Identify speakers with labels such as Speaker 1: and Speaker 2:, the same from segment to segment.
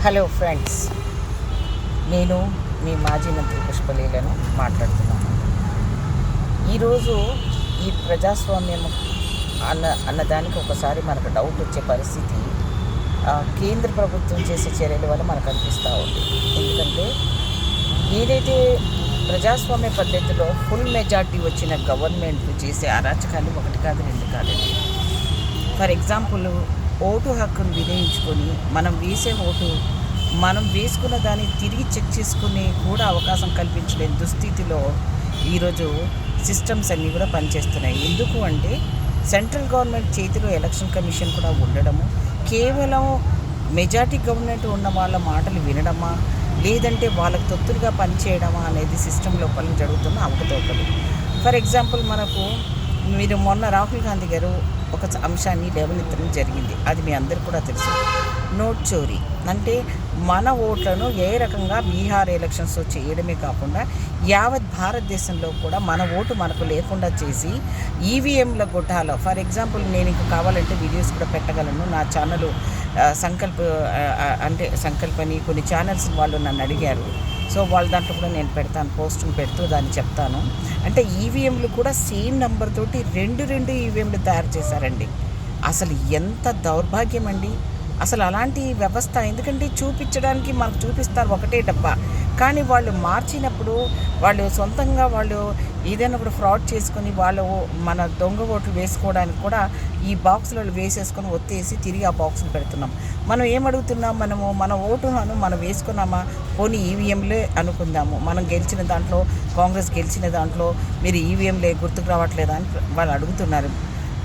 Speaker 1: Hello friends, నేను మీ మాజీ మంత్రి పుష్పలీలను మాట్లాడుతున్నాను. ఈరోజు ఈ ప్రజాస్వామ్యం అన్నదానికి ఒకసారి మనకు డౌట్ వచ్చే పరిస్థితి కేంద్ర ప్రభుత్వం చేసే చర్యల వల్ల మనకు అనిపిస్తూ ఉంది. ఎందుకంటే ఏదైతే ప్రజాస్వామ్య పద్ధతిలో ఫుల్ మెజార్టీ వచ్చిన గవర్నమెంట్ చేసే అరాచకాలు ఒకటి కాదు, రెండు కాదండి. ఫర్ ఎగ్జాంపుల్, ఓటు హక్కును వినియోగించుకొని మనం వేసే ఓటు మనం వేసుకున్న దాన్ని తిరిగి చెక్ చేసుకునే కూడా అవకాశం కల్పించలేని దుస్థితిలో ఈరోజు సిస్టమ్స్ అన్నీ కూడా పనిచేస్తున్నాయి. ఎందుకు అంటే సెంట్రల్ గవర్నమెంట్ చేతిలో ఎలక్షన్ కమిషన్ కూడా ఉండడము, కేవలం మెజార్టీ గవర్నమెంట్ ఉన్న వాళ్ళ మాటలు వినడమా లేదంటే వాళ్ళకు తొత్తులుగా పనిచేయడమా అనేది సిస్టమ్ లోపల జరుగుతున్న అవకతవకలు. ఫర్ ఎగ్జాంపుల్, మీరు మొన్న రాహుల్ గాంధీ గారు ఒక అంశాన్ని లేవనెత్తడం జరిగింది. అది మీ అందరికీ కూడా తెలుసు. నోట్ చోరీ అంటే మన ఓట్లను ఏ రకంగా బీహార్ ఎలక్షన్స్ చేయడమే కాకుండా యావత్ భారతదేశంలో కూడా మన ఓటు మనకు లేకుండా చేసి ఈవీఎంల గొట్టాలో, ఫర్ ఎగ్జాంపుల్ నేను ఇంకా కావాలంటే వీడియోస్ కూడా పెట్టగలను. నా ఛానల్ సంకల్పని కొన్ని ఛానల్స్ వాళ్ళు నన్ను అడిగారు. సో వాళ్ళ దాంట్లో కూడా నేను పెడతాను, పోస్టులు పెడుతూ దాన్ని చెప్తాను. అంటే ఈవీఎంలు కూడా సేమ్ నెంబర్ తోటి రెండు ఈవీఎంలు తయారు చేశారండి. అసలు ఎంత దౌర్భాగ్యం అండి అసలు అలాంటి వ్యవస్థ. ఎందుకంటే చూపించడానికి మనకు చూపిస్తారు ఒకటే డబ్బా, కానీ వాళ్ళు మార్చినప్పుడు వాళ్ళు సొంతంగా వాళ్ళు ఏదైనా కూడా ఫ్రాడ్ చేసుకొని వాళ్ళు మన దొంగ ఓట్లు వేసుకోవడానికి కూడా ఈ బాక్సులలో వేసేసుకొని ఒత్తేసి తిరిగి ఆ బాక్సులు పెడుతున్నాం. మనం ఏమడుగుతున్నాం, మన ఓటును మనం వేసుకున్నామా, పోనీ ఈవీఎంలే అనుకుందాము. మనం గెలిచిన దాంట్లో, కాంగ్రెస్ గెలిచిన దాంట్లో మీరు ఈవీఎంలే గుర్తుకు రావట్లేదా అని వాళ్ళు అడుగుతున్నారు,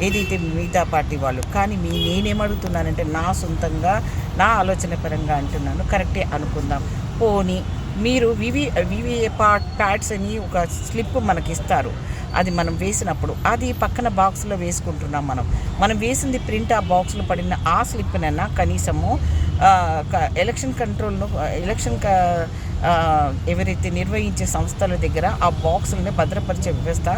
Speaker 1: ఏదైతే మిగతా పార్టీ వాళ్ళు. కానీ నేనేమడుగుతున్నానంటే నా సొంతంగా నా ఆలోచన పరంగా అంటున్నాను, కరెక్టే అనుకుందాం. పోనీ మీరు వివిఏ ప్యాడ్స్ అని ఒక స్లిప్ మనకి ఇస్తారు. అది మనం వేసినప్పుడు అది పక్కన బాక్స్లో వేసుకుంటున్నాం. మనం వేసింది ప్రింట్ ఆ బాక్స్లో పడిన ఆ స్లిప్నైనా కనీసము ఎలక్షన్ కంట్రోల్ను ఎవరైతే నిర్వహించే సంస్థల దగ్గర ఆ బాక్సులని భద్రపరిచే వ్యవస్థ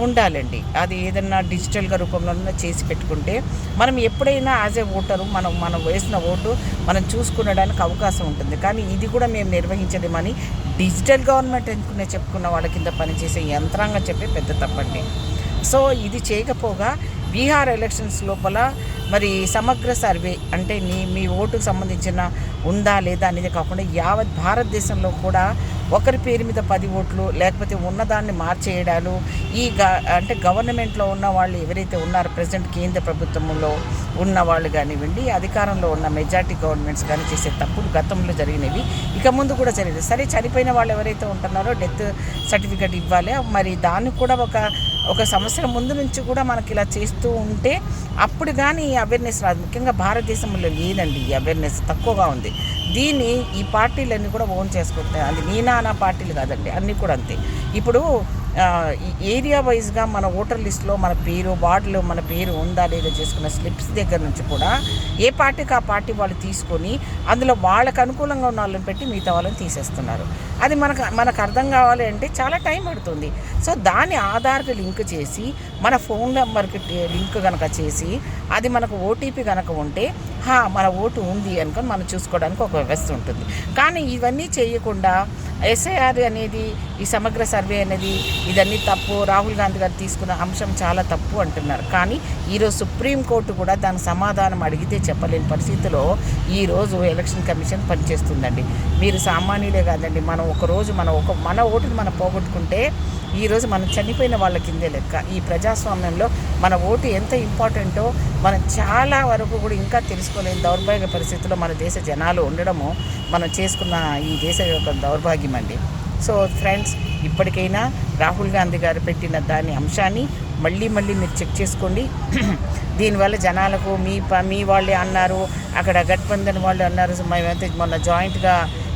Speaker 1: ఉండాలండి. అది ఏదన్నా డిజిటల్గా రూపంలో చేసి పెట్టుకుంటే మనం ఎప్పుడైనా యాజ్ ఏ ఓటరు మనం వేసిన ఓటు మనం చూసుకునడానికి అవకాశం ఉంటుంది. కానీ ఇది కూడా మేము నిర్వహించలేమని డిజిటల్ గవర్నమెంట్ ఎందుకునే చెప్పుకున్న వాళ్ళ కింద పనిచేసే యంత్రాంగం చెప్పే పెద్ద తప్పండి. సో ఇది చేయకపోగా బీహార్ ఎలక్షన్స్ లోపల మరి సమగ్ర సర్వే అంటే మీ ఓటుకు సంబంధించిన ఉందా లేదా అనేది కాకుండా యావత్ భారతదేశంలో కూడా ఒకరి పేరు మీద 10 ఓట్లు లేకపోతే ఉన్నదాన్ని మార్చేయడాలు, అంటే గవర్నమెంట్లో ఉన్న వాళ్ళు ఎవరైతే ఉన్నారో ప్రజెంట్ కేంద్ర ప్రభుత్వంలో ఉన్న వాళ్ళు కానివ్వండి, అధికారంలో ఉన్న మెజార్టీ గవర్నమెంట్స్ కానీ చేసే తప్పులు గతంలో జరిగినవి ఇక ముందు కూడా జరిగింది. సరే, చనిపోయిన వాళ్ళు ఎవరైతే ఉంటున్నారో డెత్ సర్టిఫికేట్ ఇవ్వాలి. మరి దానికి కూడా ఒక సంవత్సరం ముందు నుంచి కూడా మనకి ఇలా చేస్తూ ఉంటే అప్పుడు కానీ ఈ అవేర్నెస్ రాదు. ముఖ్యంగా భారతదేశంలో లేదండి, ఈ అవేర్నెస్ తక్కువగా ఉంది. దీన్ని ఈ పార్టీలన్నీ కూడా ఓన్ చేసుకుంటాయి. అది నా పార్టీలు కాదండి, అన్నీ కూడా అంతే. ఇప్పుడు ఏరియా వైజ్గా మన ఓటర్ లిస్టులో మన పేరు, వార్డులో మన పేరు ఉందా లేదా చేసుకున్న స్లిప్స్ దగ్గర నుంచి కూడా ఏ పార్టీకి ఆ పార్టీ వాళ్ళు తీసుకొని అందులో వాళ్ళకు అనుకూలంగా ఉన్న వాళ్ళని పెట్టి మిగతా వాళ్ళని తీసేస్తున్నారు. అది మనకు అర్థం కావాలి అంటే చాలా టైం పడుతుంది. సో దాన్ని ఆధార్కి లింక్ చేసి మన ఫోన్ నెంబర్కి లింక్ కనుక చేసి అది మనకు ఓటీపీ కనుక ఉంటే మన ఓటు ఉంది అనుకొని మనం చూసుకోవడానికి ఒక వ్యవస్థ ఉంటుంది. కానీ ఇవన్నీ చేయకుండా ఎస్ఐఆర్ అనేది, ఈ సమగ్ర సర్వే అనేది ఇదన్నీ తప్పు, రాహుల్ గాంధీ గారు తీసుకున్న అంశం చాలా తప్పు అంటున్నారు. కానీ ఈరోజు సుప్రీంకోర్టు కూడా దానికి సమాధానం అడిగితే చెప్పలేని పరిస్థితిలో ఈరోజు ఎలక్షన్ కమిషన్ పనిచేస్తుందండి. మీరు సామాన్యులే కాదండి, మనం ఒకరోజు మన ఓటును మనం పోగొట్టుకుంటే ఈరోజు మనం చనిపోయిన వాళ్ళ కిందే లెక్క. ఈ ప్రజాస్వామ్యంలో మన ఓటు ఎంత ఇంపార్టెంటో మనం చాలా వరకు కూడా ఇంకా తెలుసుకోలేని దౌర్భాగ్య పరిస్థితుల్లో మన దేశ జనాలు ఉండడము మనం చేసుకున్న ఈ దేశ యొక్క దౌర్భాగ్యం అండి. సో ఫ్రెండ్స్, ఇప్పటికైనా రాహుల్ గాంధీ గారు పెట్టిన దాని అంశాన్ని మళ్ళీ మీరు చెక్ చేసుకోండి. దీనివల్ల జనాలకు మీ వాళ్ళే అన్నారు, అక్కడ గఠబంధన్ వాళ్ళు అన్నారు, మేమైతే మొన్న జాయింట్గా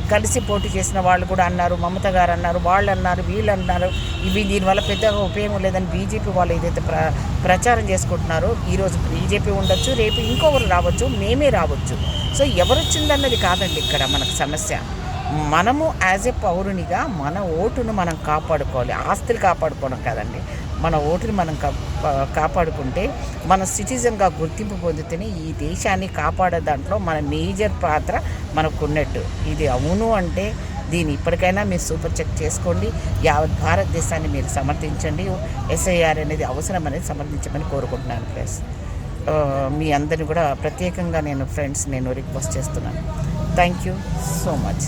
Speaker 1: కలిసి పోటీ చేసిన వాళ్ళు కూడా అన్నారు, మమత గారు అన్నారు, వాళ్ళు అన్నారు, వీళ్ళు అన్నారు. దీనివల్ల పెద్దగా ఉపయోగం లేదని బీజేపీ వాళ్ళు ఏదైతే ప్రచారం చేసుకుంటున్నారో, ఈరోజు బీజేపీ ఉండొచ్చు, రేపు ఇంకొకరు రావచ్చు, మేమే రావచ్చు. సో ఎవరు వచ్చిందన్నది కాదండి ఇక్కడ మనకు సమస్య. మనము యాజ్ ఏ పౌరునిగా మన ఓటును మనం కాపాడుకోవాలి, ఆస్తులు కాపాడుకోవడం కాదండి. మన ఓటుని మనం కాపాడుకుంటే మన సిటిజన్గా గుర్తింపు పొందితేనే ఈ దేశాన్ని కాపాడే దాంట్లో మన మేజర్ పాత్ర మనకున్నట్టు. ఇది అవును అంటే దీన్ని ఇప్పటికైనా మీరు సూపర్ చెక్ చేసుకోండి. యావత్ భారతదేశాన్ని మీరు సమర్థించండి. ఎస్ఐఆర్ అనేది అవసరం అనేది సమర్థించమని కోరుకుంటున్నాను. ప్లస్ మీ అందరిని కూడా ప్రత్యేకంగా నేను రిక్వెస్ట్ చేస్తున్నాను. Thank you so much.